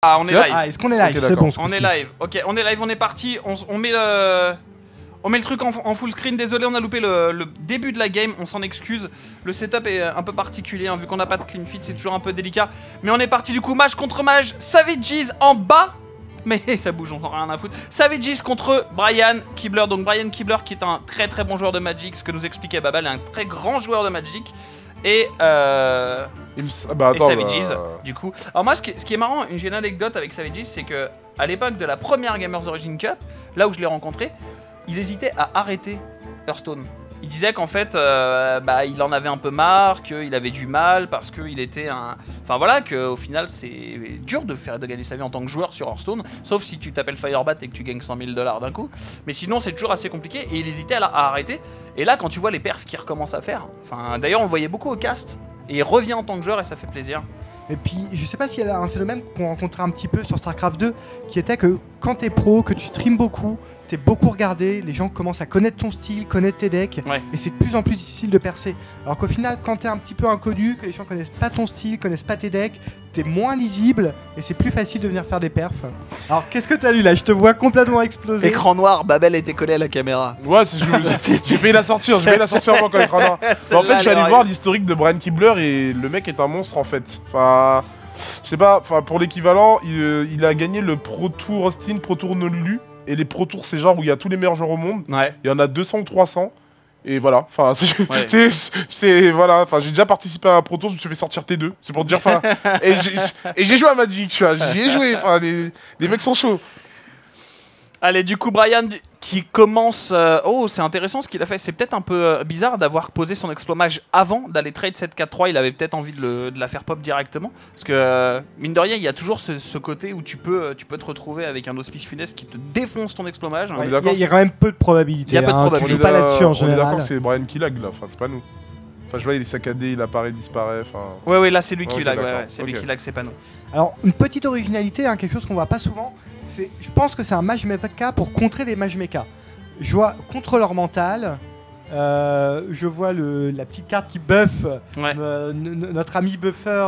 Ah, on est live. Ah, est-ce qu'on est live? Okay, c'est bon. On est live. Ok, on est live, on est parti. On met le truc en full screen. Désolé, on a loupé le début de la game. On s'en excuse. Le setup est un peu particulier. Hein, vu qu'on n'a pas de clean feed, c'est toujours un peu délicat. Mais on est parti du coup. Mage contre mage. Savages en bas. Mais ça bouge, on n'en a rien à foutre. Savages contre Brian Kibler. Donc Brian Kibler qui est un très très bon joueur de Magic. Ce que nous expliquait Babal est un très grand joueur de Magic. Et Savages, du coup. Alors moi, ce qui est marrant, j'ai une anecdote avec Savages, c'est que à l'époque de la première Gamers Origin Cup, là où je l'ai rencontré, il hésitait à arrêter Hearthstone. Il disait qu'en fait, il en avait un peu marre, qu'il avait du mal parce qu'il était un... Enfin voilà, qu'au final, c'est dur de gagner sa vie en tant que joueur sur Hearthstone, sauf si tu t'appelles Firebat et que tu gagnes 100 000 $ d'un coup. Mais sinon, c'est toujours assez compliqué et il hésitait à arrêter. Et là, quand tu vois les perfs qu'il recommence à faire, enfin d'ailleurs, on le voyait beaucoup au cast, et il revient en tant que joueur et ça fait plaisir. Et puis, je sais pas s'il y a un phénomène qu'on rencontrait un petit peu sur StarCraft 2, qui était que quand t'es pro, que tu streams beaucoup, t'es beaucoup regardé, les gens commencent à connaître ton style, connaître tes decks, Ouais. et c'est de plus en plus difficile de percer. Alors qu'au final, quand t'es un petit peu inconnu, que les gens connaissent pas ton style, connaissent pas tes decks, t'es moins lisible, et c'est plus facile de venir faire des perfs. Alors qu'est-ce que t'as lu là? Je te vois complètement exploser. Écran noir, Babel était collé à la caméra. Ouais, j'ai failli la sortir, moi quand l'écran noir. En fait, je suis allé voir l'historique de Brian Kibler et le mec est un monstre en fait. Enfin, je sais pas, pour l'équivalent, il a gagné le Pro Tour Austin, Pro Tour Nolulu. Et les Pro Tours, c'est genre où il y a tous les meilleurs joueurs au monde. Ouais. Il y en a 200 ou 300. Et voilà, enfin, Ouais. voilà, enfin, j'ai déjà participé à un Pro Tour, je me suis fait sortir T2, c'est pour te dire, enfin, et j'ai joué à Magic, tu vois, j'y ai joué, enfin, les mecs sont chauds. Allez, du coup, Brian qui commence... Oh, c'est intéressant ce qu'il a fait. C'est peut-être un peu bizarre d'avoir posé son explomage avant d'aller trade 7-4-3. Il avait peut-être envie de la faire pop directement. Parce que, mine de rien, il y a toujours ce côté où tu peux te retrouver avec un auspice funeste qui te défonce ton explomage. On est Il d'accord, y a quand même peu de probabilité. Il y a peu de hein, probabilité. tu joues pas là-dessus en On est général. d'accord que c'est Brian qui lag là, enfin, c'est pas nous. Enfin, je vois, il est saccadé, il apparaît, disparaît, enfin... Ouais, là, c'est lui qui Ok, lag. d'accord. Ouais, c'est lui Ok. qui lag, c'est pas nous. Alors, une petite originalité, hein, quelque chose qu'on voit pas souvent, je pense que c'est un mage mecha pour contrer les mages mecha. Je vois contrôleur mental, je vois la petite carte qui buff Ouais. notre ami buffer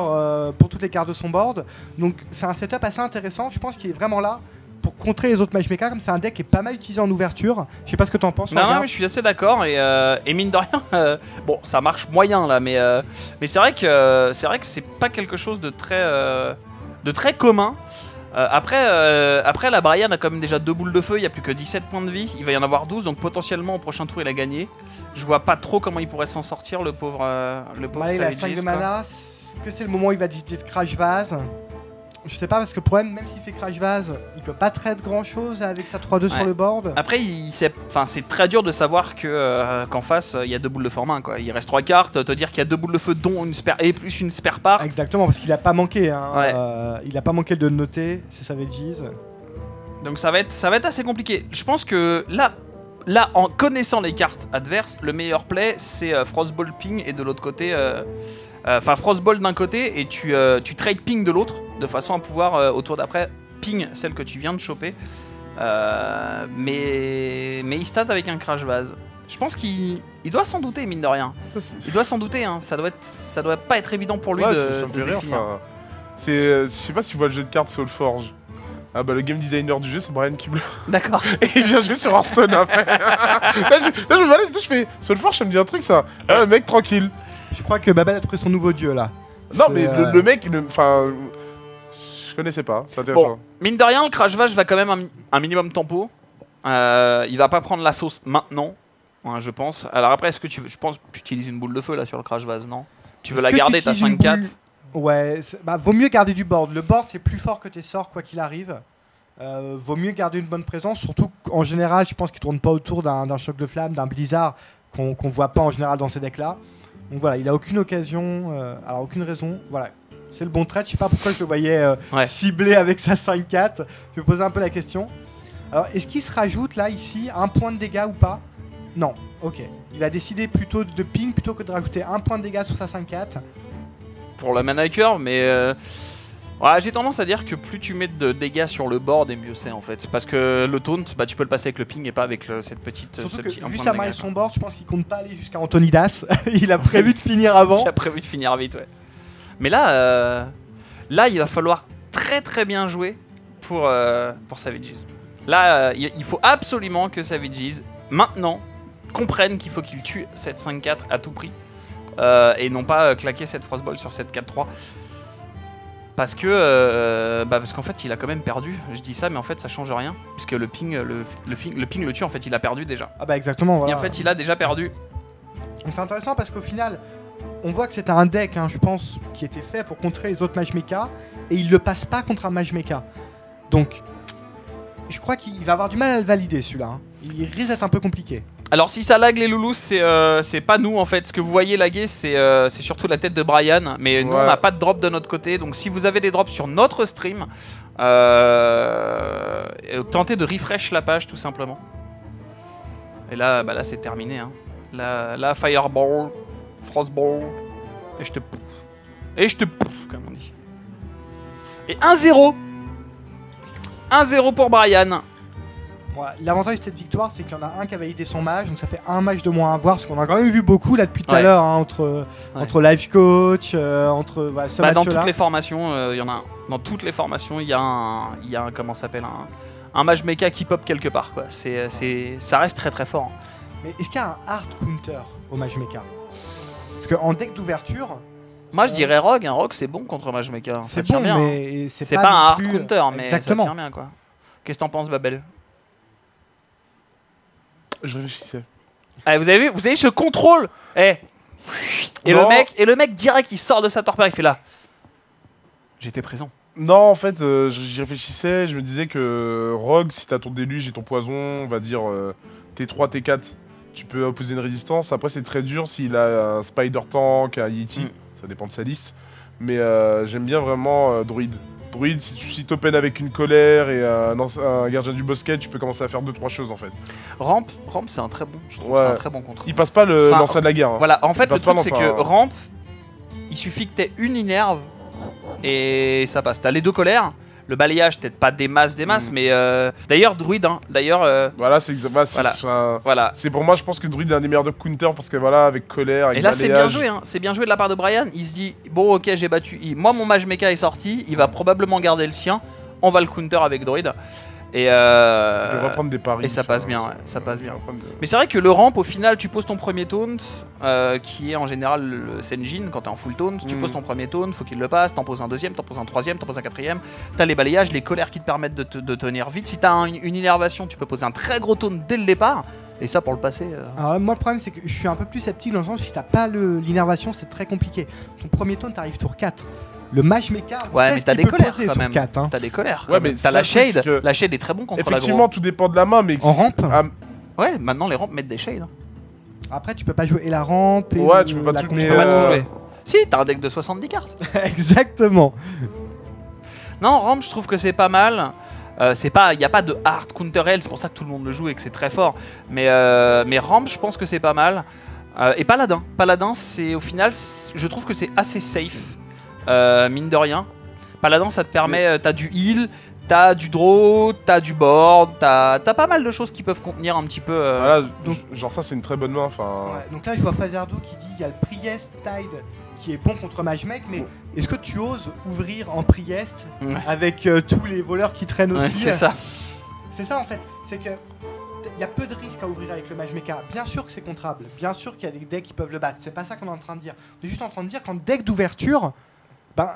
pour toutes les cartes de son board. Donc c'est un setup assez intéressant, je pense qu'il est vraiment là pour contrer les autres mages mecha, comme c'est un deck qui est pas mal utilisé en ouverture. Je sais pas ce que t'en penses. Non, mais je suis assez d'accord et mine de rien, bon, ça marche moyen là, mais c'est vrai que c'est pas quelque chose de très commun. Après, la Brian a quand même déjà 2 boules de feu, il n'y a plus que 17 points de vie, il va y en avoir 12, donc potentiellement au prochain tour il a gagné. Je vois pas trop comment il pourrait s'en sortir, le pauvre Voilà, il a 5 de quoi. mana, est-ce que c'est le moment où il va décider de crash vase? Je sais pas, parce que le problème, même s'il fait crash vase, il peut pas trade grand chose avec sa 3-2 sur le board. Après, c'est très dur de savoir qu'en face, il y a 2 boules de feu en main, quoi. Il reste 3 cartes, te dire qu'il y a 2 boules de feu, dont une spare et plus une spare part. Exactement, parce qu'il a pas manqué. Hein. Ouais. Il a pas manqué de le noter, c'est Savages. Donc ça va être assez compliqué. Je pense que là, en connaissant les cartes adverses, le meilleur play, c'est Frostball Ping et de l'autre côté... Enfin, Frostball d'un côté et tu trade Ping de l'autre, de façon à pouvoir, au tour d'après, Ping celle que tu viens de choper. Mais il stat avec un crash vase. Je pense qu'il doit s'en douter, mine de rien. Il doit s'en douter, hein. Ça doit pas être évident pour lui Ouais, de ça me fait rire, définir. enfin... Je sais pas si tu vois le jeu de cartes Soulforge. Ah bah le game designer du jeu c'est Brian Kibler. D'accord. Et il vient jouer sur Hearthstone après. là je me balade, je fais Soulforge ça me dit un truc ça. Ah, le mec tranquille. Je crois que Babel a trouvé son nouveau dieu là. Non C'est, mais le mec, enfin... Je connaissais pas, c'est intéressant. Bon, mine de rien, le crash vase va quand même un minimum tempo. Il va pas prendre la sauce maintenant, hein, je pense. Alors après, est-ce que je pense que tu utilises une boule de feu là sur le crash vase, non? Tu veux la garder, ta 5-4? Ouais, vaut mieux garder du board. Le board c'est plus fort que tes sorts quoi qu'il arrive. Vaut mieux garder une bonne présence, surtout qu'en général, je pense qu'il tourne pas autour d'un choc de flamme, d'un blizzard qu'on voit pas en général dans ces decks là. Donc voilà, il a aucune occasion, alors aucune raison. Voilà, c'est le bon trade. Je sais pas pourquoi je le voyais ciblé avec sa 5-4. Je me posais un peu la question. Alors, est-ce qu'il se rajoute là, ici, un point de dégâts ou pas? Non, ok. Il a décidé plutôt de ping plutôt que de rajouter un point de dégâts sur sa 5-4. Pour la mana cœur, mais ouais, j'ai tendance à dire que plus tu mets de dégâts sur le board et mieux c'est en fait. Parce que le taunt, bah, tu peux le passer avec le ping et pas avec cette petite. Surtout ce que petit vu point sa de main et dégâts, son board, je pense qu'il compte pas aller jusqu'à Antonidas. Il a prévu de finir avant. J'ai prévu de finir vite, ouais. Mais là, il va falloir très très bien joué pour Savages. Là, il faut absolument que Savages, maintenant, comprennent qu'il faut qu'ils tuent cette 5-4 à tout prix. Et non pas claquer cette Frostball sur cette 4-3. Parce qu'en fait il a quand même perdu. Je dis ça mais en fait ça change rien. Puisque le ping le tue, en fait il a perdu déjà. Ah bah exactement, voilà. Et en fait il a déjà perdu. Donc c'est intéressant parce qu'au final, on voit que c'était un deck, hein, je pense, qui était fait pour contrer les autres matchs mecha. Et il le passe pas contre un match mecha. Donc je crois qu'il va avoir du mal à le valider celui-là. Hein. Il risque d'être un peu compliqué. Alors si ça lag les loulous, c'est pas nous en fait. Ce que vous voyez laguer, c'est surtout la tête de Brian. Mais nous on n'a pas de drop de notre côté. Donc si vous avez des drops sur notre stream, tentez de refresh la page tout simplement. Et là, là c'est terminé. Hein. Là Fireball, Frostball, et je te pouf. Et je te pouf, comme on dit. Et 1-0. 1-0 pour Brian. Ouais, l'avantage de cette victoire, c'est qu'il y en a un qui a validé son match, donc ça fait un match de moins à voir, parce qu'on a quand même vu beaucoup là depuis tout à l'heure, hein, entre Life Coach, entre ce match-là. Dans toutes les formations, il y en a un. Dans toutes les formations, il y a un comment ça s'appelle, un match mecha qui pop quelque part, quoi. Ça reste très très fort. Mais est-ce qu'il y a un hard counter au match mecha? Parce qu'en deck d'ouverture... Moi je dirais Rogue, un Rogue c'est bon contre match mecha. C'est bon, bien, mais c'est pas un hard counter, mais exactement. ça tient bien, quoi. Qu'est-ce que t'en penses, Babel? Je réfléchissais. Ah, vous avez vu ce contrôle, et le mec direct il sort de sa torpeur, il fait là. J'étais présent. Non, en fait, j'y réfléchissais, je me disais que Rogue, si t'as ton déluge et ton poison, on va dire T3, T4, tu peux opposer une résistance. Après, c'est très dur s'il a un Spider Tank, un Yeti, ça dépend de sa liste. Mais j'aime bien vraiment Druid. Druid, si t'open avec une colère et un gardien du bosquet, tu peux commencer à faire 2-3 choses en fait. Ramp c'est un très bon, je trouve, c'est un très bon contre. Il passe pas le lancer de la guerre. Hein. Voilà, en fait le truc c'est que Ramp, il suffit que t'aies une inerve et ça passe. T'as les deux colères, le balayage peut-être pas des masses, mais d'ailleurs Druid, hein, voilà, c'est pour moi, je pense que Druid est un des meilleurs de counter parce que voilà, avec colère, avec et là balayage... c'est bien joué, hein. C'est bien joué de la part de Brian. Il se dit bon ok j'ai battu, moi mon mage mecha est sorti, il va probablement garder le sien, on va le counter avec Druid. Et je vais reprendre des paris. Et ça passe bien, ouais, ça passe bien. Mais c'est vrai que le ramp, au final, tu poses ton premier taunt, qui est en général le Senjin, quand t'es en full taunt, tu poses ton premier taunt, faut qu'il le passe, t'en poses un deuxième, t'en poses un troisième, t'en poses un quatrième, t'as les balayages, les colères qui te permettent de tenir vite. Si t'as une innervation, tu peux poser un très gros taunt dès le départ, et ça pour le passer... Alors moi le problème c'est que je suis un peu plus sceptique dans le sens où si t'as pas l'innervation c'est très compliqué. Ton premier taunt t'arrives tour 4. Le match mecha, ouais, mais t'as des colères quand même. 4, hein. T'as des colères. Ouais, mais t'as la shade. La shade est très bon contre effectivement, l'aggro. tout dépend de la main, mais en rampe. Ouais, maintenant les rampes mettent des shades. Après, tu peux pas jouer et la rampe et ouais, tu peux pas tout jouer. Si, t'as un deck de 70 cartes. Exactement. Non, rampe, je trouve que c'est pas mal. Y a pas de hard counter L, c'est pour ça que tout le monde le joue et que c'est très fort. Mais rampe, je pense que c'est pas mal. Et Paladin, c'est au final, je trouve que c'est assez safe. Mine de rien, Paladin ça te permet, t'as du heal, t'as du draw, t'as du board, t'as pas mal de choses qui peuvent contenir un petit peu. Voilà, donc, genre ça c'est une très bonne main. Ouais, donc là je vois Fazerdo qui dit il y a le Priest Tide qui est bon contre Mage Mech, mais est-ce que tu oses ouvrir en Priest avec tous les voleurs qui traînent aussi? C'est ça. C'est ça en fait, c'est que il y a peu de risques à ouvrir avec le Mage Mecha. Bien sûr que c'est contrable, bien sûr qu'il y a des decks qui peuvent le battre, c'est pas ça qu'on est en train de dire. On est juste en train de dire qu'en deck d'ouverture,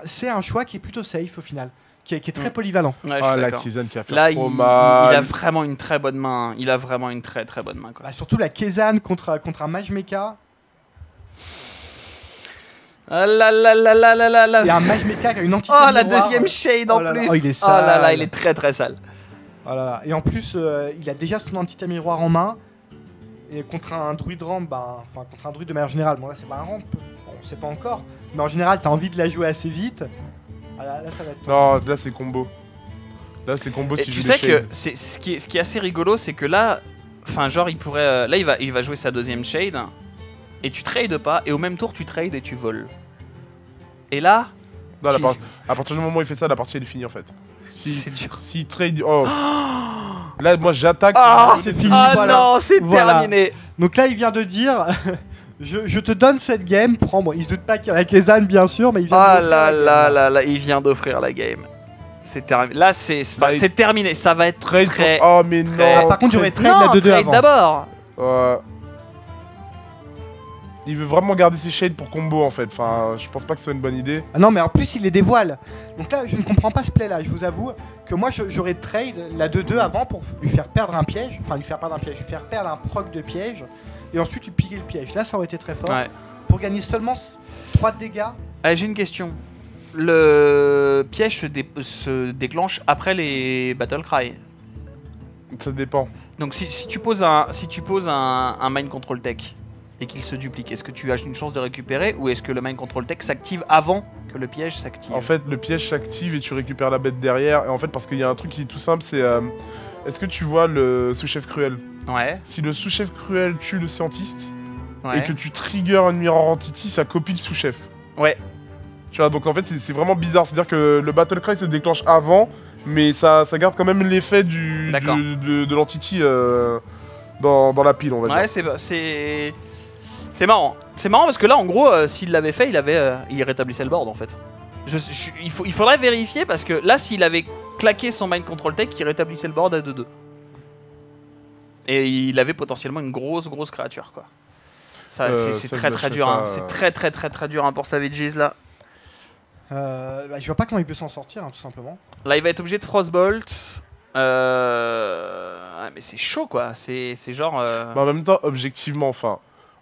c'est un choix qui est plutôt safe au final, qui est très polyvalent. Ouais, la Kezan qui a fait là, trop mal. Il a vraiment une très bonne main. Il a vraiment une très très bonne main. Quoi. Bah, surtout la Kezan contre un Mage Mecha. Ah là là là là là là là. Il y a un Mage Mecha qui a une entité miroir. la deuxième shade en plus. Oh, il est sale. Oh là là, il est très très sale. Oh là là. Et en plus, il a déjà son entité miroir en main. Et contre un druide ramp, enfin contre un druide de manière générale, bon là c'est pas un ramp, on sait pas encore, mais en général t'as envie de la jouer assez vite. Ah là ça va être... Non, là c'est combo. Là c'est combo si tu je sais que ce qui est assez rigolo, c'est que là, enfin genre il pourrait, là il va jouer sa deuxième shade, et tu trades pas, et au même tour tu trades et tu voles. Et là... Non, à partir du moment où il fait ça, la partie elle est finie en fait. C'est dur. Si trade... Oh. Là moi j'attaque. Ah c'est fini, voilà. Non, c'est terminé. Donc là il vient de dire... je te donne cette game, prends-moi. Il se doute pas qu'il y a la Kezan bien sûr, mais il vient d'offrir la game. Il vient d'offrir la game. Là, c'est terminé. Ça va être Trade très. Oh, mais très- non. Par contre, j'aurais trade Non, la 2-2 trade avant. d'abord. Ouais. Il veut vraiment garder ses shades pour combo en fait. Enfin, je pense pas que ce soit une bonne idée. Ah non, mais en plus, il les dévoile. Donc là, je ne comprends pas ce play là. Je vous avoue que moi, j'aurais trade la 2-2 avant pour lui faire perdre un piège. Enfin, lui faire perdre un piège, lui faire perdre un proc de piège. Et ensuite, lui piquer le piège. Là, ça aurait été très fort. Ouais. Pour gagner seulement 3 de dégâts. Allez, j'ai une question. Le piège se déclenche après les Battle Cry. Ça dépend. Donc si tu poses un Mind Control Tech et qu'il se duplique, est-ce que tu as une chance de récupérer ou est-ce que le Mind Control Tech s'active avant que le piège s'active? En fait, le piège s'active et tu récupères la bête derrière. Et en fait, parce qu'il y a un truc qui est tout simple, c'est est-ce que tu vois le sous-chef cruel? Ouais. Si le sous-chef cruel tue le scientiste Ouais. et que tu triggers un Mirror Entity, ça copie le sous-chef. Ouais. Tu vois, donc en fait, c'est vraiment bizarre. C'est-à-dire que le Battle Cry se déclenche avant, mais ça garde quand même l'effet de l'entity dans la pile, on va dire. Ouais, c'est marrant. C'est marrant parce que là, en gros, s'il l'avait fait, il rétablissait le board en fait. Il faudrait vérifier parce que là, s'il avait claqué son Mind Control Tech, il rétablissait le board à 2-2. Et il avait potentiellement une grosse créature quoi. C'est ça, très je très lâcherais dur. Hein. ça, C'est très dur hein, pour Savages là. Bah, je vois pas comment il peut s'en sortir, hein, tout simplement. Là, il va être obligé de Frostbolt. Mais c'est chaud quoi. C'est genre. Mais en même temps, objectivement, enfin,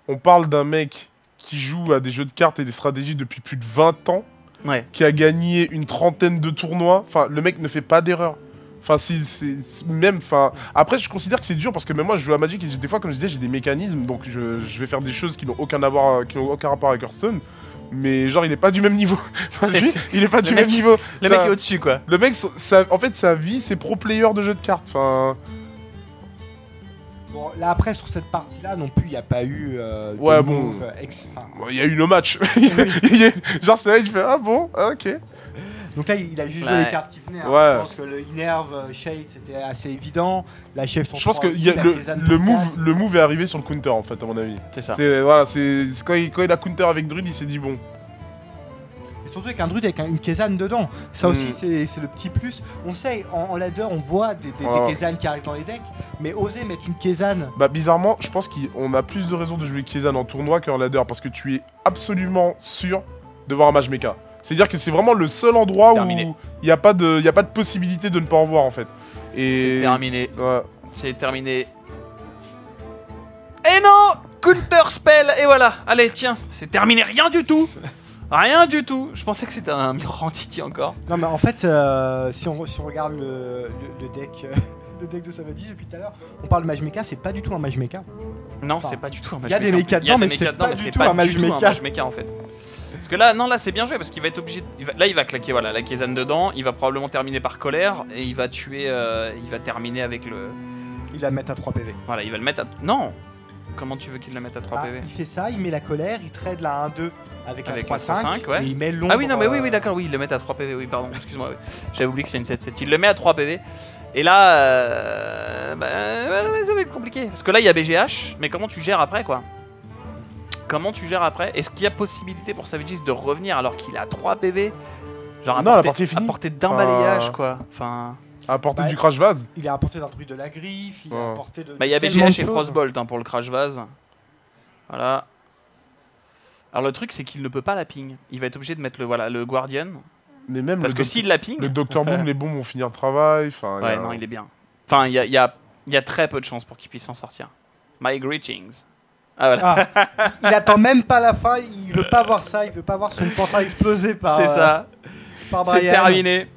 on parle d'un mec qui joue à des jeux de cartes et des stratégies depuis plus de 20 ans, Ouais. qui a gagné une trentaine de tournois. Enfin, le mec ne fait pas d'erreur. Enfin, même, enfin, après, je considère que c'est dur parce que même moi, je joue à Magic et des fois, comme je disais, j'ai des mécanismes, donc je vais faire des choses qui n'ont aucun rapport avec Hearthstone. Mais genre, il est pas du même niveau. Enfin, lui, il est pas du même niveau. Le mec est au-dessus quoi. Le mec, en fait, sa vie, c'est pro player de jeux de cartes. Enfin, Bon, là après, sur cette partie-là, non plus, il n'y a pas eu. de Ouais, bon. move, enfin, il y a eu le match. Genre, c'est là, il fait ah bon, ah, ok. donc là, il a juste joué Ouais. les cartes qui venaient. hein. Ouais. Je pense que le Inerve, Shade, c'était assez évident. La chef son Je pense 3 que aussi, y a la le, Kézanne le tour move, 4. le move est arrivé sur le counter en fait, à mon avis. C'est ça. Voilà, c'est quand il a counter avec Druid, il s'est dit bon. Et surtout avec un druide avec une Kézanne dedans. Ça aussi, c'est le petit plus. On sait, en ladder, on voit des Kézanes qui arrivent dans les decks, mais oser mettre une Kézanne. Bah bizarrement, je pense qu'on a plus de raisons de jouer Kézanne en tournoi qu'en ladder parce que tu es absolument sûr de voir un match mecha. C'est-à-dire que c'est vraiment le seul endroit C'est où terminé. il n'y a pas de possibilité de ne pas en voir en fait. Et C'est terminé. Ouais. C'est terminé. Et non, counter spell et voilà. Allez tiens, c'est terminé. Rien du tout. Rien du tout. Je pensais que c'était un Mirror Entity encore. Non, mais en fait, si on regarde le deck. Le deck de Savages depuis tout à l'heure, on parle de Mage Mecha, c'est pas du tout un Mage Mecha. Non, Enfin, c'est pas du tout un match y a des mechas dedans, mais c'est pas du tout un Mage Mecha. en fait. Parce que là, non, là c'est bien joué parce qu'il va être obligé. Là, il va claquer voilà la Kézanne dedans. Il va probablement terminer par colère et il va tuer. Il va terminer avec le. Il va le mettre à 3 PV. Voilà, il va le mettre à. Non. Comment tu veux qu'il le mette à 3 Ah, PV? il fait ça, il met la colère, il trade la 1-2 avec la Avec la 3-5, 3-5, ouais. et il met l'ombre. Ah oui, non, mais oui, d'accord, oui, il le met à 3 PV, oui, pardon, excuse-moi, oui. J'avais oublié que c'est une 7-7. Il le met à 3 PV. Et là, ça va être compliqué. Parce que là, il y a BGH, mais comment tu gères après, quoi? Comment tu gères après? Est-ce qu'il y a possibilité pour Savages de revenir alors qu'il est à 3 PV? Genre Non, la partie est finie. à portée d'un balayage, quoi. Enfin. À portée Ouais. du crash vase. Il a apporté d'un truc de la griffe, il a Ouais. apporté de. Bah, il y a tellement de BGH et choses. Frostbolt hein, pour le Crash Vase. Voilà. Alors, le truc, c'est qu'il ne peut pas la ping. Il va être obligé de mettre le Guardian. Mais même Parce le que s'il la ping. le Dr Boom, les bombes vont finir le travail. Enfin, Ouais, non, il est bien. Enfin, il y a très peu de chances pour qu'il puisse s'en sortir. My greetings. Ah, voilà. Ah, il attend même pas la fin, il veut pas voir ça, il veut pas voir son pantin exploser par. C'est ça. Par C'est Brian. terminé.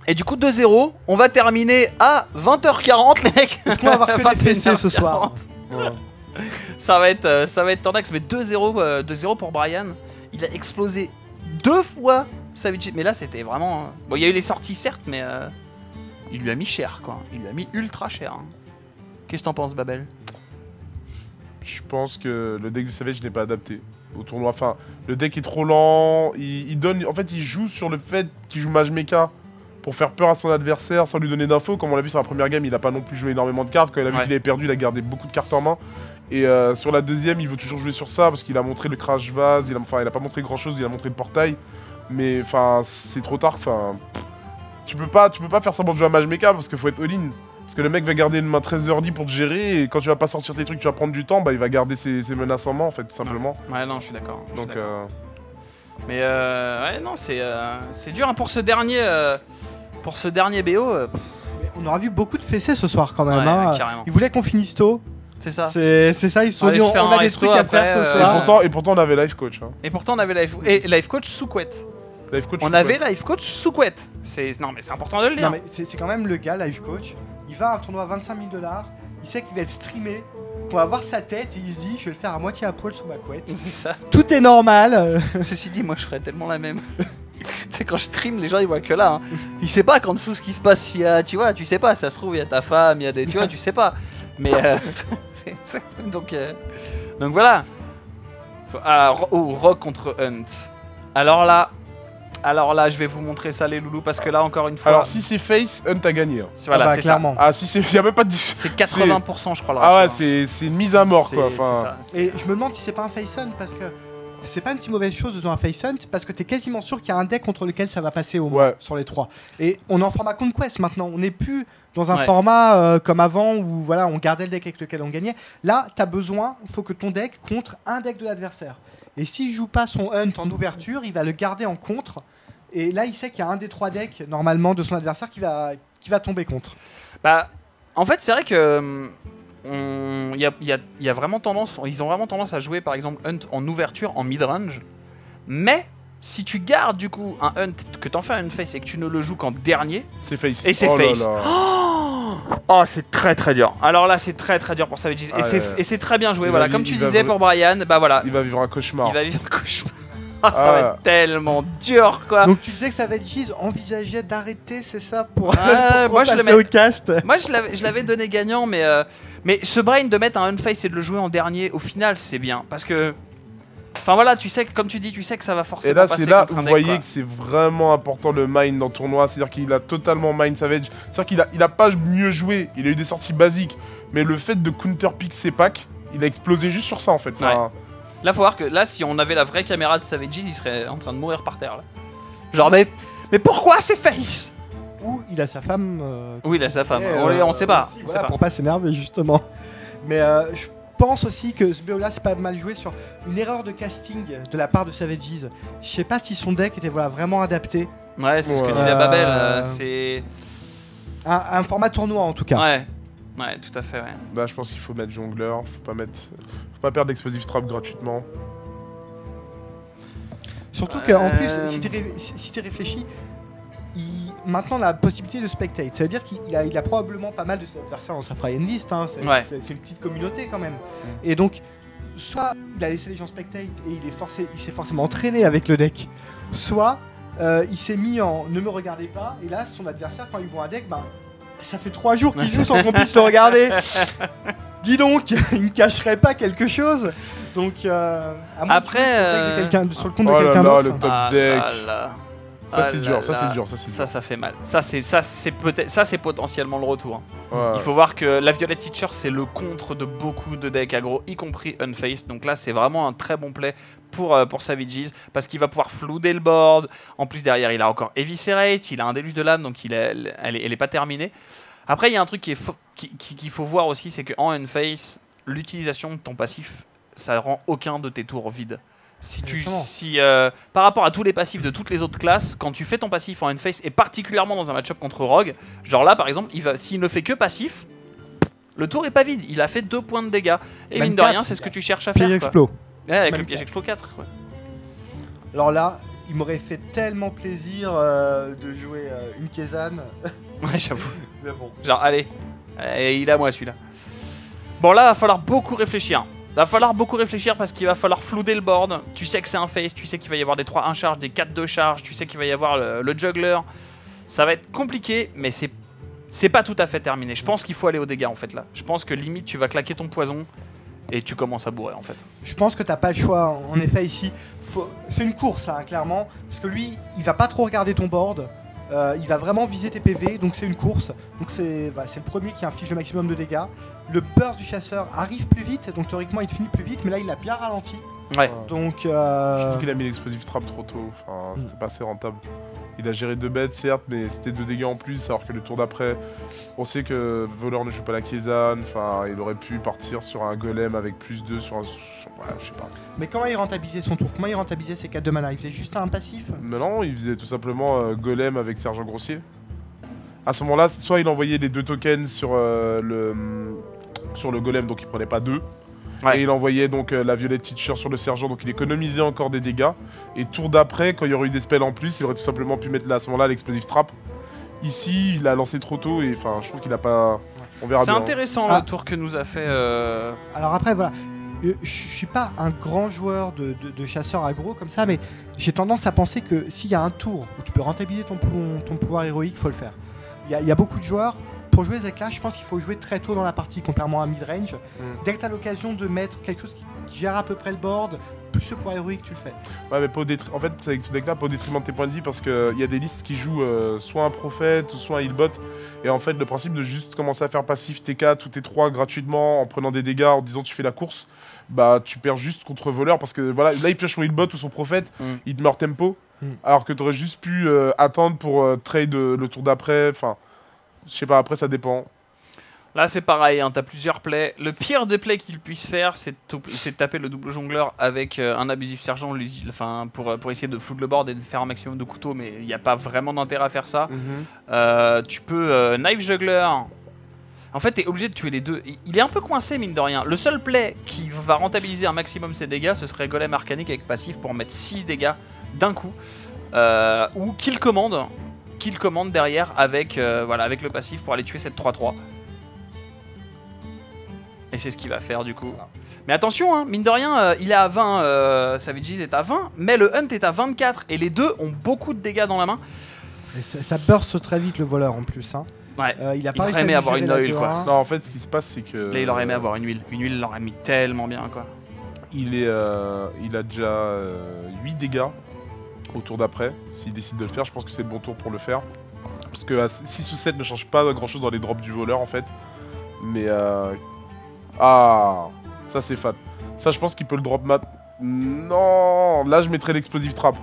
Et du coup, 2-0. On va terminer à 20h40, les mecs. Est-ce qu'on va avoir que des fessées ce soir? 21h40. Ouais. Ça va être tendax, mais 2-0 pour Brian. Il a explosé 2 fois Savages. Mais là, c'était vraiment. Bon, il y a eu les sorties, certes, mais il lui a mis cher, quoi. Il lui a mis ultra cher. Hein. Qu'est-ce que t'en penses, Babel? Je pense que le deck de Savage n'est pas adapté au tournoi. Enfin, le deck est trop lent. Il donne, en fait, il joue sur le fait qu'il joue Mage Mecha pour faire peur à son adversaire sans lui donner d'infos. Comme on l'a vu sur la première game, il a pas non plus joué énormément de cartes. Quand il a vu Ouais. qu'il avait perdu, il a gardé beaucoup de cartes en main. Et sur la deuxième, il veut toujours jouer sur ça parce qu'il a montré le crash vase. Il a pas montré grand chose. Il a montré le portail. Mais enfin, c'est trop tard. Enfin, tu peux pas faire semblant de jouer à Mage Mecha parce qu'il faut être all-in. Parce que le mec va garder une main très early pour te gérer et quand tu vas pas sortir tes trucs, tu vas prendre du temps, bah il va garder ses menaces en main en fait, tout simplement. Ouais, non, je suis d'accord. Donc Mais ouais, non, c'est dur hein, pour ce dernier BO. Mais on aura vu beaucoup de fessées ce soir quand même. Ouais, hein. carrément. Ils voulaient qu'on finisse tôt. C'est ça. C'est ça, ils se sont Allez dit se faire on un a des resto trucs à après, faire ce et, soir. pourtant on avait life coach. Hein. Et pourtant, on avait life coach sous couette. Life coach On avait life coach sous couette. Non, mais c'est important de le dire. Non mais c'est quand même le gars, life coach. Il va à un tournoi à 25 000 $. Il sait qu'il va être streamé, qu'on va voir sa tête et il se dit je vais le faire à moitié à poil sous ma couette. C'est ça. Tout est normal. Ceci dit, moi je ferais tellement la même. Tu sais, quand je stream, les gens ils voient que là. Hein. Ils savent pas qu'en dessous ce qui se passe, s'il y a, tu vois, tu sais pas, ça se trouve, il y a ta femme, il y a des. Tu vois, tu sais pas. Mais. donc voilà. Rock contre Hunt. Alors là, je vais vous montrer ça, les loulous, parce que là, encore une fois. Alors, si c'est face, Hunt a gagné. Hein. Voilà, c'est clairement. Ah, si c'est. Y'a même pas de. C'est 80%, je crois. Le Ah ouais, ratio, hein. c'est une mise à mort quoi. C'est Enfin, ça, c'est- Et je me demande si c'est pas un face hunt parce que c'est pas une si mauvaise chose de jouer un face hunt parce que t'es quasiment sûr qu'il y a un deck contre lequel ça va passer au moins Ouais. sur les trois. Et on est en format conquest maintenant, on n'est plus dans un Ouais. format comme avant où voilà on gardait le deck avec lequel on gagnait. Là t'as besoin, il faut que ton deck contre un deck de l'adversaire. Et s'il joue pas son hunt en ouverture, il va le garder en contre. Et là il sait qu'il y a un des trois decks normalement de son adversaire qui va tomber contre. Bah, en fait, c'est vrai que. Il y a vraiment tendance, ils ont vraiment tendance à jouer par exemple Hunt en ouverture, en mid-range. Mais si tu gardes du coup un Hunt, que t'en fais un face et que tu ne le joues qu'en dernier, c'est face. Et c'est Oh là face. là. oh c'est très très dur. Alors là c'est très très dur pour Savages. Ah, ouais. Et c'est très bien joué. Il Voilà, va comme vi- tu il va disais vra- pour Brian, bah voilà, Il va vivre un cauchemar. il va vivre un cauchemar. Ah, ça Ah. va être tellement dur quoi. Donc tu disais que Savages envisageait d'arrêter, c'est ça pour, Ouais, moi, je le passer mets- au cast. Moi je l'avais donné gagnant, mais ce brain de mettre un unface et de le jouer en dernier, au final c'est bien parce que. Enfin voilà, tu sais que comme tu dis, tu sais que ça va forcément Et là, passer c'est là contre où un vous deck, voyez quoi. que c'est vraiment important le mine dans le tournoi. C'est-à-dire qu'il a totalement mine Savage. C'est-à-dire qu'il a pas mieux joué. Il a eu des sorties basiques. Mais le fait de counterpick ses packs, il a explosé juste sur ça en fait. Enfin, Là, faut voir que là, si on avait la vraie caméra de Savages, il serait en train de mourir par terre là. Genre, mais pourquoi c'est face? Ou il a sa femme. Oui, il a sa femme. Et, On sait pas. aussi, on voilà, sait pas. pour pas s'énerver justement. Mais je pense aussi que ce BO là c'est pas mal joué sur une erreur de casting de la part de Savages. Je sais pas si son deck était voilà, vraiment adapté. Ouais, c'est ce que Ouais. disait Babel. C'est. Un format tournoi en tout cas. Ouais, tout à fait, ouais. Là, je pense qu'il faut mettre jongleur. Faut pas perdre l'explosive trap gratuitement. Surtout qu'en plus, si tu réfléchis, maintenant on a la possibilité de spectate. Ça veut dire qu'il a probablement pas mal de ses adversaires dans sa fry list. Hein. Ouais. C'est une petite communauté quand même. Et donc, soit il a laissé les gens spectate et il s'est forcément entraîné avec le deck, soit il s'est mis en ne me regardez pas. Et là, son adversaire, quand il voit un deck, ben, ça fait 3 jours qu'il joue sans qu'on puisse le regarder. Dis donc, il ne cacherait pas quelque chose. Donc, à moins Après, de jouer sur le compte de Oh là quelqu'un là, d'autre. le top deck. là. Ça, c'est dur, ça, c'est dur, ça, c'est dur. Ça fait mal. Ça c'est potentiellement le retour. Ouais. Il faut voir que la Violet Teacher c'est le contre de beaucoup de decks aggro, y compris Unfaced. Donc là c'est vraiment un très bon play pour Savages parce qu'il va pouvoir flouder le board. En plus derrière il a encore Eviscerate, il a un déluge de lame donc elle est pas terminée. Après il y a un truc qu'il faut voir aussi, c'est qu'en Unface, l'utilisation de ton passif, ça rend aucun de tes tours vides. Par rapport à tous les passifs de toutes les autres classes, quand tu fais ton passif en Unface, et particulièrement dans un match-up contre Rogue, genre là par exemple, s'il ne fait que passif, le tour est pas vide, il a fait 2 points de dégâts. Et Même mine de 4, rien, c'est ce que tu cherches à Piège faire. quoi. explo. Ouais, avec Même le piège explo 4. Quoi. Alors là, il m'aurait fait tellement plaisir de jouer une Kezan. Ouais, j'avoue. Mais bon. Genre, allez, il est à moi celui-là. Bon, là, va falloir beaucoup réfléchir. Va falloir beaucoup réfléchir parce qu'il va falloir flouder le board. Tu sais que c'est un face, tu sais qu'il va y avoir des 3-1 charge, des 4-2 charge, tu sais qu'il va y avoir le juggler. Ça va être compliqué, mais c'est pas tout à fait terminé. Je pense qu'il faut aller aux dégâts en fait là. Je pense que limite tu vas claquer ton poison et tu commences à bourrer en fait. Je pense que t'as pas le choix. En effet, ici, c'est une course, hein, clairement. Parce que lui, il va pas trop regarder ton board. Il va vraiment viser tes PV, donc c'est une course. Donc c'est le premier qui inflige le maximum de dégâts. Le burst du chasseur arrive plus vite, donc théoriquement il finit plus vite, mais là il l'a bien ralenti. Ouais. Donc Je trouve qu'il a mis l'explosive trap trop tôt. Enfin, c'était pas assez rentable. Il a géré 2 bêtes, certes, mais c'était 2 dégâts en plus, alors que le tour d'après, on sait que voleur ne joue pas la Kézanne, enfin, il aurait pu partir sur un golem avec +2 sur un... Ouais, je sais pas. Mais comment il rentabilisait son tour? Comment il rentabilisait ses 4 de mana? Il faisait juste un passif? Mais non, il faisait tout simplement golem avec Sergent Grossier. À ce moment-là, soit il envoyait les 2 tokens sur le golem, donc il prenait pas 2. Ouais. Et il envoyait donc la Violet Teacher sur le sergent, donc il économisait encore des dégâts. Et tour d'après, quand il y aurait eu des spells en plus, il aurait tout simplement pu mettre là, à ce moment-là l'explosive trap. Ici, il a lancé trop tôt et enfin, je trouve qu'il a pas... On verra C'est bien. intéressant le tour que nous a fait. Alors après, voilà. Je suis pas un grand joueur de chasseur aggro comme ça, mais j'ai tendance à penser que s'il y a un tour où tu peux rentabiliser ton pouvoir héroïque, il faut le faire. Il y a beaucoup de joueurs. Pour jouer Zekla, je pense qu'il faut jouer très tôt dans la partie, contrairement à mid-range. Dès que tu as l'occasion de mettre quelque chose qui gère à peu près le board, plus ce pouvoir héroïque, tu le fais. Ouais, mais pas en fait, c'est avec ce deck-là, pas au détriment de tes points de vie, parce qu'il y a des listes qui jouent soit un prophète, soit un healbot. Et en fait, le principe de juste commencer à faire passif T4 ou T3 gratuitement en prenant des dégâts, en disant tu fais la course, bah tu perds juste contre voleur, parce que voilà, là il pioche son healbot ou son prophète, il te meurt tempo, alors que tu aurais juste pu attendre pour trade le tour d'après, enfin... Je sais pas, après ça dépend. Là c'est pareil, hein, t'as plusieurs plays. Le pire des plays qu'il puisse faire, c'est de taper le double jongleur avec un abusif sergent, enfin, pour essayer de flood le board et de faire un maximum de couteaux, mais il n'y a pas vraiment d'intérêt à faire ça. Tu peux knife juggler. En fait, t'es obligé de tuer les deux. Il est un peu coincé, mine de rien. Le seul play qui va rentabiliser un maximum ses dégâts, ce serait golem arcanique avec passif pour mettre 6 dégâts d'un coup. Ou kill commande derrière avec, voilà, avec le passif pour aller tuer cette 3-3. Et c'est ce qu'il va faire du coup. Mais attention, hein, mine de rien, il est à 20, Savages est à 20, mais le Hunt est à 24. Et les deux ont beaucoup de dégâts dans la main. Et ça burst très vite le voleur en plus. Hein. Ouais. Il a Il pas aurait aimé avoir une oil quoi. Non, en fait, ce qui se passe, c'est que... Là, il aurait aimé avoir une huile. Une huile l'aurait mis tellement bien quoi. Il a déjà 8 dégâts au tour d'après. S'il décide de le faire, je pense que c'est le bon tour pour le faire. Parce que à 6 ou 7 ne change pas grand chose dans les drops du voleur en fait. Mais ah, ça c'est fat. Ça je pense qu'il peut le drop mat. Non, là je mettrais l'explosive trap.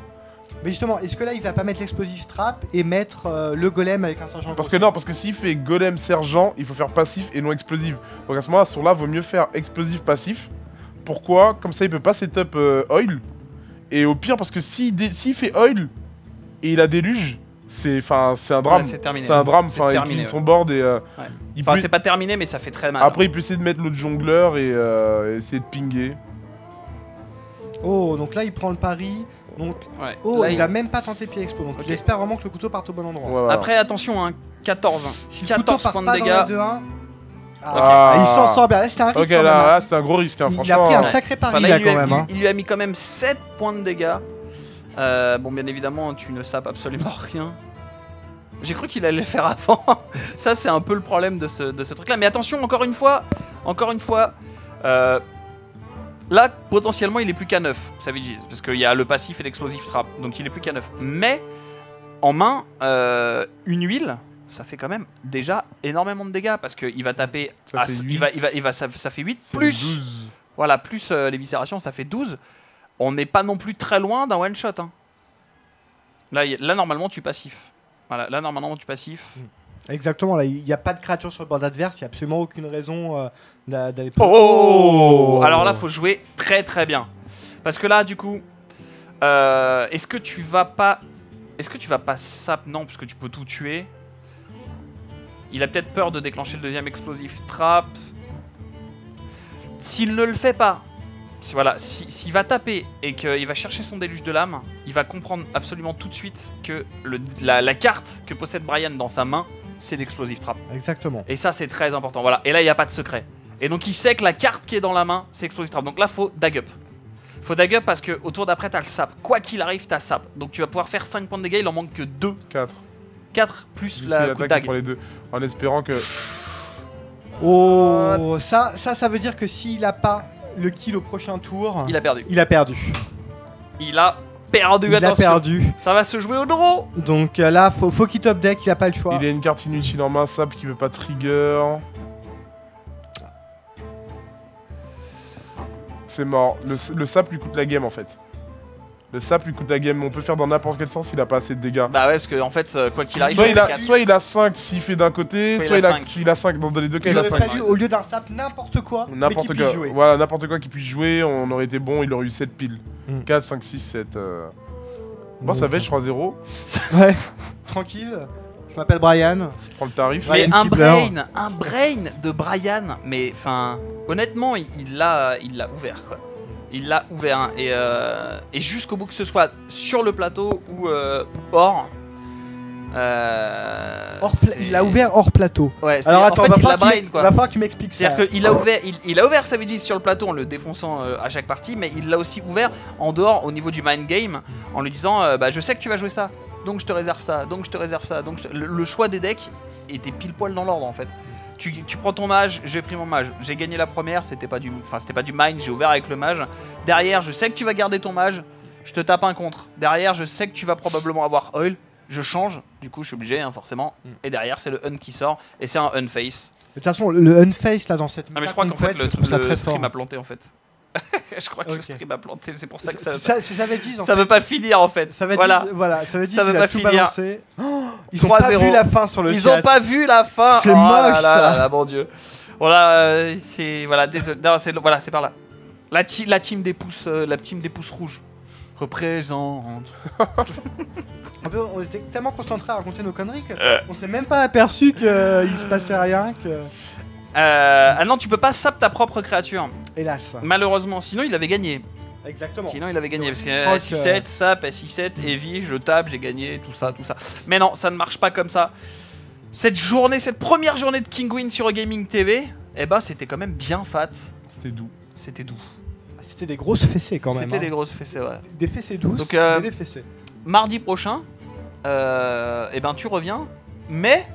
Mais justement, est-ce que là il va pas mettre l'explosive trap et mettre le golem avec un sergent? Parce que non, parce que s'il fait golem sergent, il faut faire passif et non explosif. Donc à ce moment-là, sur là, vaut mieux faire explosif passif. Pourquoi? Comme ça il peut pas setup oil. Et au pire, parce que s'il fait oil et il a déluge, c'est un drame. Ouais, c'est terminé. C'est un drame, C'est enfin il terminé, clean son board et il Enfin, peut... c'est pas terminé, mais ça fait très mal. Après il peut essayer de mettre l'autre jongleur et essayer de pinguer. Oh, donc là il prend le pari. Donc, Ouais. oh, Là, il va même pas tenter le pied expo. Donc Ok. il espère vraiment que le couteau parte au bon endroit. Ouais, voilà. Après, attention, hein, 14. Si le couteau 14 part points de pas dans dégâts. les 2-1, Ah. il s'en sort bien. Là c'était un risque Ok, quand même. là, Hein. c'est un gros risque, hein, Il a franchement. pris un hein. sacré pari Enfin, là il lui quand a- même. Hein. il lui a mis quand même 7 points de dégâts. Bon, bien évidemment, tu ne sapes absolument rien. J'ai cru qu'il allait le faire avant. Ça, c'est un peu le problème de ce truc-là. Mais attention, encore une fois, là, potentiellement, il est plus qu'à 9, Savages. Parce qu'il y a le passif et l'explosive trap. Donc, il est plus qu'à 9. Mais, en main, une huile, ça fait quand même déjà énormément de dégâts. Parce qu'il va taper... Ça fait 8. ça fait 8 C'est plus... 12. Voilà, plus l'éviscération, ça fait 12. On n'est pas non plus très loin d'un one-shot. Hein. Là, normalement, tu passif. Voilà, là, normalement, tu passif. Exactement, là il n'y a pas de créature sur le board adverse, il n'y a absolument aucune raison d'aller. Oh, alors là, faut jouer très très bien. Parce que là, du coup, est-ce que tu vas pas sap? Non, parce que tu peux tout tuer. Il a peut-être peur de déclencher le deuxième explosif trap. S'il ne le fait pas, voilà, s'il va taper et qu'il va chercher son déluge de l'âme, il va comprendre absolument tout de suite que la carte que possède Brian dans sa main, c'est l'explosif trap. Exactement. Et ça, c'est très important. Voilà. Et là, il n'y a pas de secret. Et donc, il sait que la carte qui est dans la main, c'est explosif trap. Donc là, faut dag up. Faut dag up parce qu'au tour d'après, t'as le sap. Quoi qu'il arrive, t'as sap. Donc tu vas pouvoir faire 5 points de dégâts, il en manque que 2. 4. 4 plus Juste la coup de l'attaque dag. pour les deux. En espérant que... Oh, ça veut dire que s'il a pas le kill au prochain tour, Il a perdu. il a perdu. Il a perdu, Il a attention. perdu. Ça va se jouer au draw. Donc là, faut qu'il top deck, il a pas le choix. Il a une carte inutile en main, sap qui veut pas trigger. C'est mort. Le sap lui coûte la game en fait. Le sap lui coûte la game, on peut faire dans n'importe quel sens, il a pas assez de dégâts. Bah ouais, parce que en fait, quoi qu'il arrive, Soit il a 5 s'il fait d'un côté, soit il a 5 dans les deux cas, il a 5. Fallu, au lieu d'un sap, n'importe quoi. N'importe quoi. Voilà, n'importe quoi qui puisse jouer, on aurait été bon, il aurait eu 7 piles. 4, 5, 6, 7. Moi, ça va être, je crois 0. Ouais, tranquille. Je m'appelle Brian. Je prends le tarif. Mais un brain de Brian, mais enfin, honnêtement, il l'a ouvert quoi. Il l'a ouvert hein, et jusqu'au bout que ce soit sur le plateau ou hors. Il l'a ouvert hors plateau. Ouais, alors attends, en fait, il va falloir que tu m'expliques ça. C'est-à-dire qu'il a ouvert, il a ouvert Savages sur le plateau en le défonçant à chaque partie, mais il l'a aussi ouvert en dehors au niveau du mind game en lui disant bah je sais que tu vas jouer ça, donc je te réserve ça, donc je te réserve ça, donc le choix des decks était pile poil dans l'ordre en fait. Tu prends ton mage, j'ai pris mon mage, j'ai gagné la première, c'était pas du mind, j'ai ouvert avec le mage. Derrière, je sais que tu vas garder ton mage, je te tape un contre. Derrière, je sais que tu vas probablement avoir oil, je change, du coup je suis obligé hein, forcément. Et derrière, c'est le un qui sort et c'est un unface. De toute façon, le unface là dans cette. Ah mais je crois qu'en fait le stream a planté en fait. Je crois que le stream a planté, c'est pour ça que ça veut pas finir en fait. Ça veut pas finir. Ils ont pas vu la fin sur le chat. Ils ont pas vu la fin. C'est moche là, mon dieu. Voilà, c'est désolé. Voilà, c'est par là. La team des pouces rouges représente. On était tellement concentrés à raconter nos conneries qu'on s'est même pas aperçu qu'il se passait rien. Ah non, tu peux pas sap ta propre créature. Hélas. Malheureusement, sinon il avait gagné. Exactement. Sinon il avait gagné parce que S6-7, sap, S6-7, heavy, je tape, j'ai gagné, tout ça. Mais non, ça ne marche pas comme ça. Cette première journée de Kinguin sur Gaming TV, eh ben c'était quand même bien fat. C'était doux. C'était doux. C'était des grosses fessées quand même. C'était des grosses fessées, ouais. Des fessées douces, donc, mais des fessées. Mardi prochain, eh ben tu reviens, mais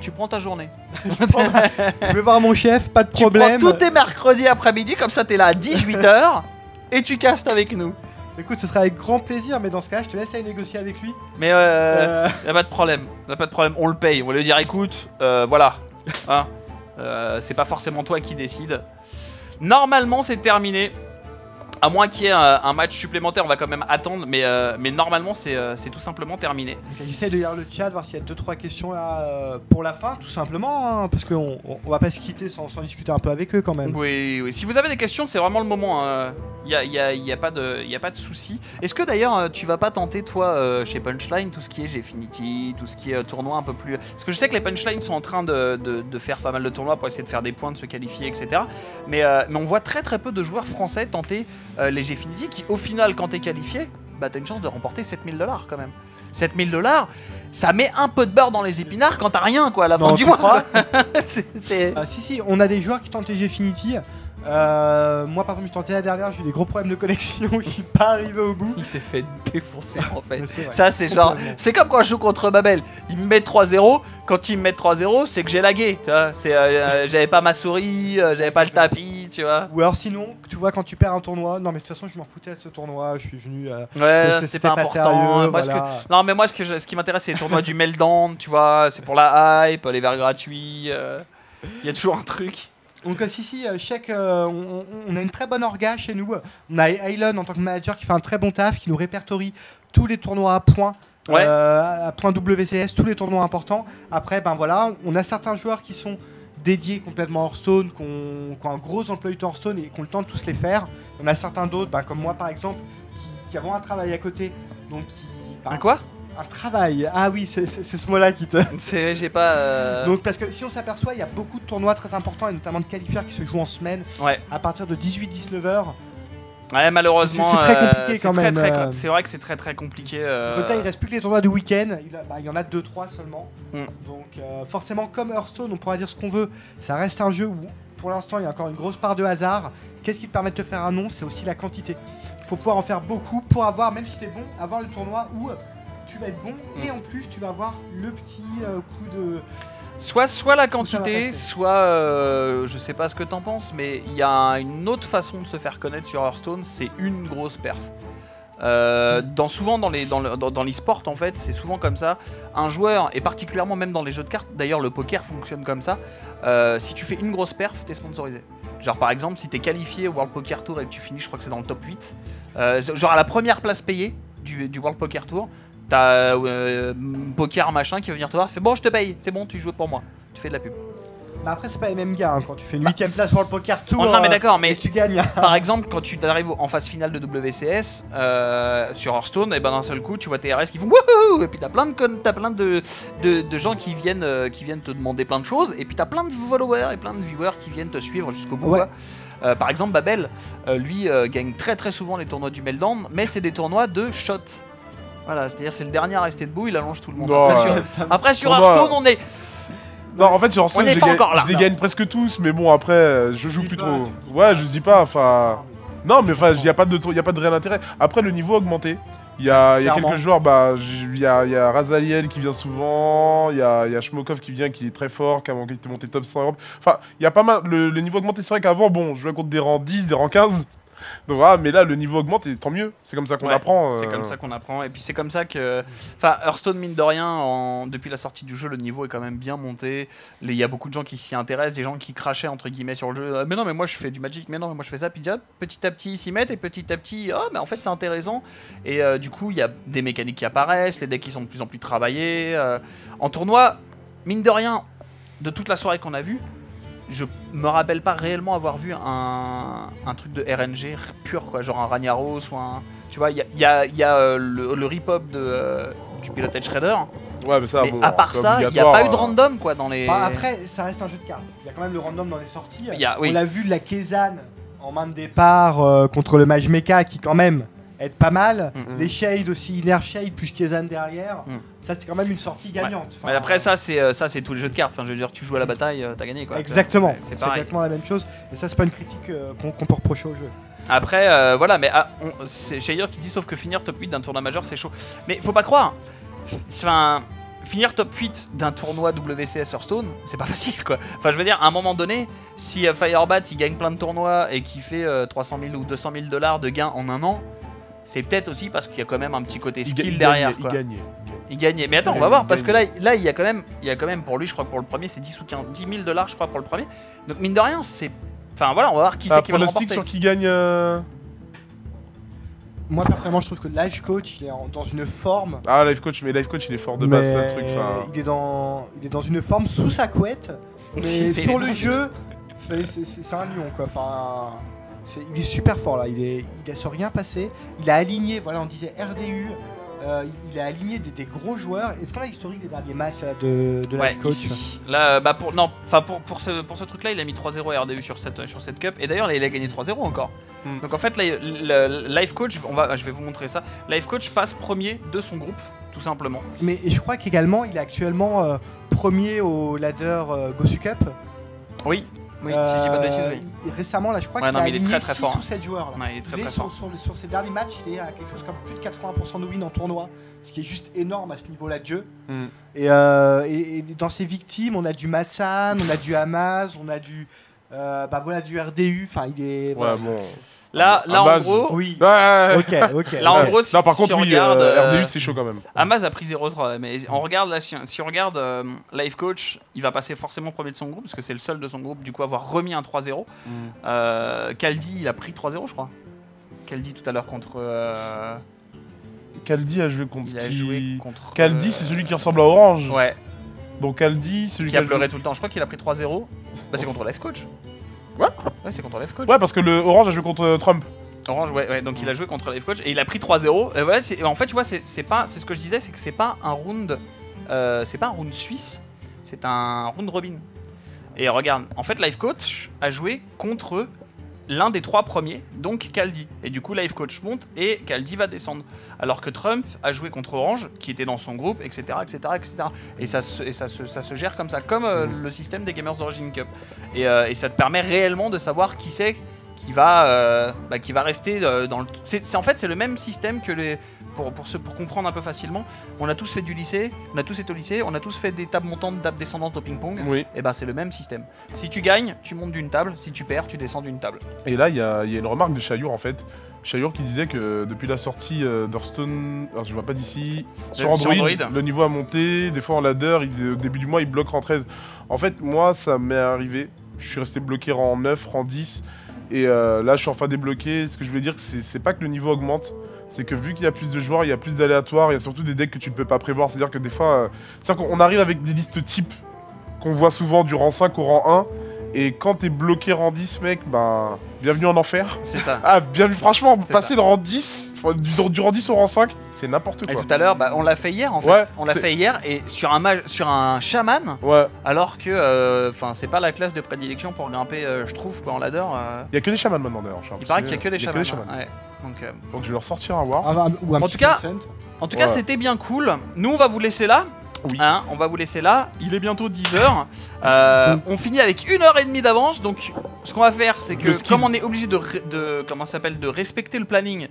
tu prends ta journée. Je vais voir mon chef, pas de problème. Tu prends tous tes mercredis après-midi, comme ça t'es là à 18h et tu castes avec nous. Écoute, ce sera avec grand plaisir, mais dans ce cas, je te laisse aller négocier avec lui. Mais y a pas de problème, on le paye. On va lui dire écoute, voilà, hein, c'est pas forcément toi qui décide. Normalement, c'est terminé. À moins qu'il y ait un match supplémentaire, on va quand même attendre, mais normalement c'est tout simplement terminé. J'essaie de lire le chat, voir s'il y a 2-3 questions là pour la fin, tout simplement, hein, parce qu'on va pas se quitter sans discuter un peu avec eux quand même. Oui. Si vous avez des questions, c'est vraiment le moment. Il y a pas de souci. Est-ce que d'ailleurs tu vas pas tenter toi chez Punchline tout ce qui est Gfinity, tout ce qui est tournoi un peu plus... Parce que je sais que les Punchlines sont en train de faire pas mal de tournois pour essayer de faire des points, de se qualifier, etc. Mais on voit très peu de joueurs français tenter les Gfinity qui au final quand t'es qualifié, bah t'as une chance de remporter 7 000 $ quand même. 7 000 $, ça met un peu de beurre dans les épinards quand t'as rien quoi à la fin du mois. Si, on a des joueurs qui tentent les Gfinity. Moi par exemple je tentais la dernière, j'ai eu des gros problèmes de connexion, je suis pas arrivé au bout. Il s'est fait défoncer en fait. Ça c'est genre, c'est comme quand je joue contre Babel, il me met 3-0, quand il me met 3-0 c'est que j'ai lagué, tu vois, j'avais pas ma souris, j'avais pas le tapis, tu vois. Ou alors sinon, tu vois quand tu perds un tournoi, non mais de toute façon je m'en foutais de ce tournoi, je suis venu... ouais, c'était pas important. Sérieux, moi, voilà. Non mais moi ce qui m'intéresse c'est les tournois du Meltdown, tu vois, c'est pour la hype, les verres gratuits, il y a toujours un truc. Donc on a une très bonne orga chez nous. On a Aylon en tant que manager qui fait un très bon taf, qui nous répertorie tous les tournois à points, à point WCS, tous les tournois importants. Après, ben voilà, on a certains joueurs qui sont dédiés complètement à Hearthstone, qui ont un gros emploi du temps Hearthstone et qui ont le temps de tous les faire. On a certains d'autres, comme moi par exemple, qui avons un travail à côté. Donc un quoi ? Un travail, ah oui, c'est ce mot-là qui te... j'ai pas... Donc parce que si on s'aperçoit, il y a beaucoup de tournois très importants, et notamment de qualifieurs qui se jouent en semaine, à partir de 18-19 h. Ouais, malheureusement, c'est très compliqué quand même. C'est vrai que c'est très compliqué. Il reste plus que les tournois du week-end, il y en a 2-3 seulement. Donc forcément, comme Hearthstone, on pourra dire ce qu'on veut, ça reste un jeu où pour l'instant il y a encore une grosse part de hasard. Qu'est-ce qui te permet de te faire un nom? C'est aussi la quantité. Il faut pouvoir en faire beaucoup pour avoir, même si t'es bon, avoir le tournoi où... tu vas être bon et en plus tu vas avoir le petit coup de... Soit la quantité, soit je sais pas ce que t'en penses, mais il y a une autre façon de se faire connaître sur Hearthstone, c'est une grosse perf. Souvent dans l'e-sport en fait, c'est souvent comme ça. Un joueur, et particulièrement même dans les jeux de cartes, d'ailleurs le poker fonctionne comme ça, si tu fais une grosse perf, t'es sponsorisé. Genre par exemple, si t'es qualifié au World Poker Tour et que tu finis, je crois que c'est dans le top 8, genre à la première place payée du World Poker Tour, t'as Poker machin qui va venir te voir, fait bon je te paye, c'est bon tu joues pour moi, tu fais de la pub. Mais après, c'est pas les mêmes gars hein, quand tu fais une 8ème place pour le Poker Tour. Non mais d'accord, mais et tu gagnes. par exemple quand tu arrives en phase finale de WCS sur Hearthstone, et ben d'un seul coup tu vois tes RS qui font wouhou, et puis t'as plein de gens qui viennent te demander plein de choses, et puis t'as plein de followers et plein de viewers qui viennent te suivre jusqu'au bout. Ouais. Quoi. Par exemple Babel, lui gagne très souvent les tournois du Meltdown, mais c'est des tournois de shot. Voilà, c'est-à-dire c'est le dernier à rester debout, il allonge tout le monde. Non, Après sur tournoi, Hearthstone on est... Non, en fait, sur Hearthstone, On est pas encore là. je les gagne presque tous, mais bon, après, je joue Dis plus pas, trop. tu dis Ouais, pas. je dis pas, enfin. Non, mais enfin, il n'y a pas de réel intérêt. Après, le niveau a augmenté. Il y a Clairement. quelques joueurs, bah, il y a Razaliel qui vient souvent, il y a Shmokov qui vient, qui est très fort, qui était monté top 100 Europe. Enfin, il y a pas mal. Le niveau a augmenté. C'est vrai qu'avant, bon, je jouais contre des rangs 10, des rangs 15. Donc voilà, mais là, le niveau augmente et tant mieux. C'est comme ça qu'on Ouais, apprend. C'est comme ça qu'on apprend, et puis c'est comme ça que... Enfin, Hearthstone, mine de rien, depuis la sortie du jeu, le niveau est quand même bien monté. Il y a beaucoup de gens qui s'y intéressent, des gens qui crachaient, entre guillemets, sur le jeu. Mais non, mais moi je fais du Magic, mais non, mais moi je fais ça. Puis hop, petit à petit, ils s'y mettent, et petit à petit, oh, mais en fait c'est intéressant. Et du coup, il y a des mécaniques qui apparaissent, les decks qui sont de plus en plus travaillés. En tournoi, mine de rien, de toute la soirée qu'on a vue, je me rappelle pas réellement avoir vu un truc de RNG pur, quoi, genre un Ragnaros ou un... Tu vois, il y a le rip-hop du Pilotage Shredder, Ouais, mais ça, mais bon, à part c'est ça, il n'y a obligatoire, pas eu de random, quoi, dans les... Bah, après, ça reste un jeu de cartes. Il y a quand même le random dans les sorties. Oui. On l'a vu de la Kezan en main de départ contre le Mage Mecha qui, quand même, aide pas mal. Mhm. Les Shades aussi, Inner Shade plus Kezan derrière. Mhm. Ça, c'est quand même une sortie gagnante. Enfin, Mais après, ça c'est tous les jeux de cartes. Enfin, je veux dire, tu joues à la bataille, t'as gagné, quoi. Exactement, C'est c'est pareil. exactement la même chose. Et ça, c'est pas une critique qu'on peut reprocher au jeu. Après, voilà, mais c'est Shayer qui dit sauf que finir top 8 d'un tournoi majeur, c'est chaud. Mais faut pas croire. Enfin, finir top 8 d'un tournoi WCS Hearthstone, c'est pas facile, quoi. Enfin, je veux dire, à un moment donné, si Firebat il gagne plein de tournois et qu'il fait 300 000 ou 200 000 $ de gains en un an, c'est peut-être aussi parce qu'il y a quand même un petit côté skill derrière, quoi. Il gagnait. Mais attends, on va voir, parce que là il y a quand même pour lui, je crois que pour le premier, c'est 10 ou 10 000 $, je crois, pour le premier. Donc, mine de rien, c'est. Enfin, voilà, on va voir qui c'est qui va le pronostic remporter. sur qui gagne. Moi, personnellement, je trouve que Life Coach, il est dans une forme. Ah, Life Coach, mais Life Coach, il est fort de base, c'est mais un truc. enfin. il est dans une forme sous sa couette. Mais Il sur est le dans- jeu, c'est un lion, quoi. Enfin, il est super fort là. Il a sur rien passé. Il a aligné, voilà, on disait RDU. Il a aligné des gros joueurs. Est-ce qu'on a l'historique des derniers matchs là, de Ouais, Life Coach ici. Là, bah pour ce truc-là, il a mis 3-0 RDU sur cette cup. Et d'ailleurs, là, il a gagné 3-0 encore. Hmm. Donc en fait, là, le Life Coach, je vais vous montrer ça. Life Coach passe premier de son groupe, tout simplement. Mais je crois qu'également, il est actuellement premier au ladder Gosu Cup. Oui, si je dis pas de bêtises, oui. Récemment, là, je crois Ouais, qu'il non, a mais il est aligné très, très 6 fort. ou 7 joueurs. Là. Ouais, il est très Il est très fort. sur ses derniers matchs, il est à quelque chose comme plus de 80% de win en tournoi, ce qui est juste énorme à ce niveau-là de jeu. Hmm. Et dans ses victimes, on a du Massan, on a du Hamas, on a du du RDU. Enfin, il est. Ouais, voilà. bon. Là, en base. gros, Oui. Ouais. Ok. Là, en Ouais. gros, si, Non, par si contre, on oui, regarde, RDU, c'est chaud quand même. Hamas a pris 0-3, mais on regarde là, si on regarde Life Coach, il va passer forcément premier de son groupe, parce que c'est le seul de son groupe, du coup, à avoir remis un 3-0. Kaldi, il a pris 3-0, je crois. Kaldi tout à l'heure contre. Kaldi a joué contre Il a qui joué contre. Kaldi, c'est celui qui ressemble à Orange. Ouais, Donc Kaldi, celui qui a joué- pleuré tout le temps. Je crois qu'il a pris 3-0. Bah, c'est contre Life Coach. Ouais. Ouais, c'est contre Life Coach. Ouais, parce que le Orange a joué contre Trump. Orange, ouais, donc il a joué contre Life Coach et il a pris 3-0. Et voilà, en fait, tu vois, c'est ce que je disais, c'est que c'est pas un round. C'est pas un round suisse, c'est un round robin. Et regarde, en fait, Life Coach a joué contre l'un des 3 premiers, donc Kaldi. Et du coup, Life Coach monte et Kaldi va descendre. Alors que Trump a joué contre Orange, qui était dans son groupe, etc. etc., etc. Et ça se gère comme ça, comme le système des Gamers Origin Cup. Et ça te permet réellement de savoir qui c'est qui va rester dans le... En fait, c'est le même système que les... Pour comprendre un peu facilement, on a tous fait du lycée, on a tous été au lycée, on a tous fait des tables montantes, tables descendantes au ping-pong. Oui. Et ben c'est le même système. Si tu gagnes, tu montes d'une table, si tu perds, tu descends d'une table. Et là, il y a une remarque de Chayour en fait. Chayour qui disait que depuis la sortie d'Hearthstone, alors je vois pas d'ici, sur Android, le niveau a monté, des fois en ladder, au début du mois il bloque en 13. En fait, moi ça m'est arrivé je suis resté bloqué rang 9, rang 10. Et là, je suis enfin débloqué. Ce que je voulais dire, c'est pas que le niveau augmente. C'est que vu qu'il y a plus de joueurs, il y a plus d'aléatoires, il y a surtout des decks que tu ne peux pas prévoir. C'est-à-dire que des fois, c'est-à-dire qu'on arrive avec des listes types qu'on voit souvent du rang 5 au rang 1. Et quand t'es bloqué rang 10, mec, bah, bienvenue en enfer. C'est ça. Ah, bienvenue, franchement, passer le rang 10, du rang 10 au rang 5, c'est n'importe quoi. Et tout à l'heure, bah, on l'a fait hier en fait. Ouais, on l'a fait hier et sur un chaman, ouais. alors que c'est pas la classe de prédilection pour grimper, je trouve, quoi, en ladder. Il y a que des chamans maintenant d'ailleurs. Il paraît qu'il y a que des chamans. Ouais. Donc je vais le ressortir à voir. Ou un En petit tout cas, Crescent. En tout cas, c'était bien cool. Nous, on va vous laisser là. Oui. Hein, on va vous laisser là. Il est bientôt 10h. On finit avec 1h30 d'avance. Donc, ce qu'on va faire, c'est que comme on est obligé de respecter le planning,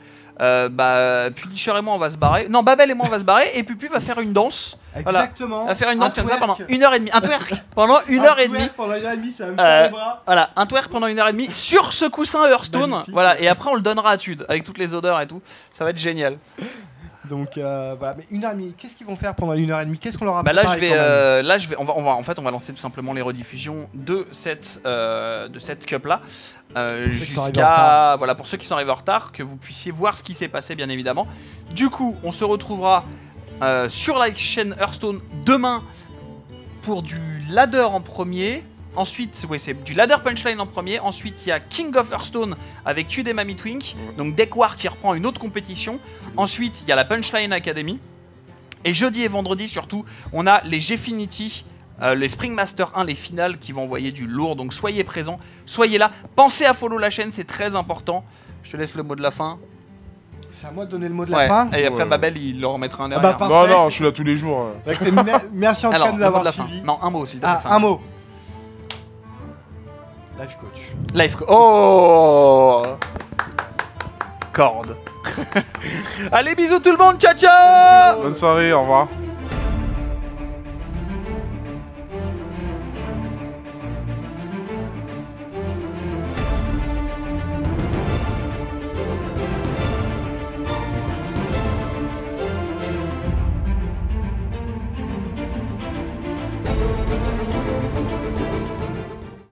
Punisher et moi, on va se barrer. Non, Babel et moi, on va se barrer. Et Pupu va faire une danse. Exactement. Voilà. Va faire une danse comme ça pendant 1h30. Un twerk pendant 1h30. Pendant 1h30, ça va me faire les bras. Voilà, un twerk pendant 1h30 sur ce coussin Hearthstone. Magnifique. Voilà, et après, on le donnera à Tude avec toutes les odeurs et tout. Ça va être génial. Donc voilà, mais 1h30, qu'est-ce qu'ils vont faire pendant 1h30? Qu'est-ce qu'on leur a Bah là, préparé on va lancer tout simplement les rediffusions de cette cup là, jusqu'à pour ceux qui sont arrivés en retard, que vous puissiez voir ce qui s'est passé bien évidemment. Du coup, on se retrouvera sur la chaîne Hearthstone demain pour du ladder en premier. Ensuite, c'est du ladder punchline en premier. Ensuite, il y a King of Hearthstone avec Tude et Mamie Twink. Donc Deck War qui reprend une autre compétition. Ensuite, il y a la Punchline Academy. Et jeudi et vendredi surtout, on a les Gfinity, les Spring Master 1, les finales qui vont envoyer du lourd. Donc soyez présents, soyez là. Pensez à follow la chaîne, c'est très important. Je te laisse le mot de la fin. C'est à moi de donner le mot de la fin. Et après, Babel, il le remettra un derrière. Non, je suis là tous les jours. Merci en tout cas de nous avoir suivis. Non, un mot s'il te plaît. Un mot. Life coach. Life coach. Oh, corde. Allez, bisous tout le monde, ciao ciao. Bonne soirée, au revoir.